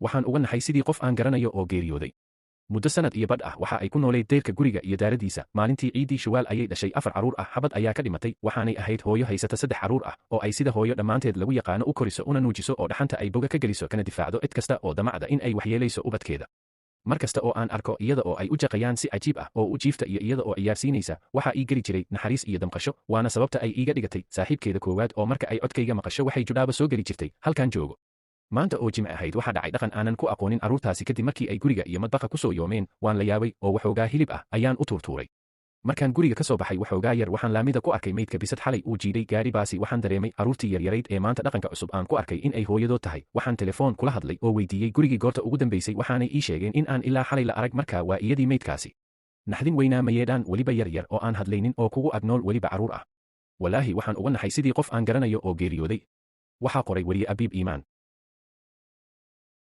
waxaan uga naxay sidii qof aan garanayo oo geeriyooday. Muddo sanad iyo badh ah waxa ay ku noolayd deyrka guriga iyo daaradiisa. Maalintii ciidii Shawaal ayay dhashay 4 carruur ah, xabad ayaa ka dhimatay, waxaanay ahayd hooyo haysata 3 carruur ah, oo ay sida hooyo dhammaanteed lagu yaqaano u koriso una nuujiso oo dhaxanta ay boga ka geliso kana difaacdo cid kasta oo damacda in ay waxyeelayso ubadkeeda. Mar kasta oo aan arko iyada oo ay u jaqayaan si cajiib ah oo u jiifta iyo iyada oo ciyaarsiinaysa, waxa ii geli jiray naxariis iyo damqasho, waana sababta ay iiga dhigatay saaxiibkeeda koowaad oo marka ay codkayga maqasho waxay judhaaba soo geli jirtay halkaan joogo. Maanta oo Jimce ahayd waxa dhacay dhaqan aanan ku aqoonin carruurtaasi kadib markii ay guriga iyo madbaqa ku soo yoomeen, waan la yaabay oo waxoogaa hilib ah ayaan u tuurtuuray. Markaan guriga ka soo baxay waxoogaa yar waxaan laamida ku arkay meydka bisad xalay uu jiiday gaari baasi. Waxaan dareemay carruurtii yaryarayd ee maanta dhaqanka cusub aan ku arkay in ay hooyadood tahay. Waxaan telefoon kula hadlay oo weydiiyey gurigii goorta ugu dambaysay, waxaanay ii sheegeen in aan ilaa xalay la arag. Markaa waa iyadii meydkaasi. Naxdin weynaa ma yeedhaan weliba yar oo aan hadlaynin oo kugu agnool weliba carruur ah. Walaahi waxaan uga naxay sidii qof aan garanayo oo geeriyooday. Waxaa qoray wariye Abiib Iimaan.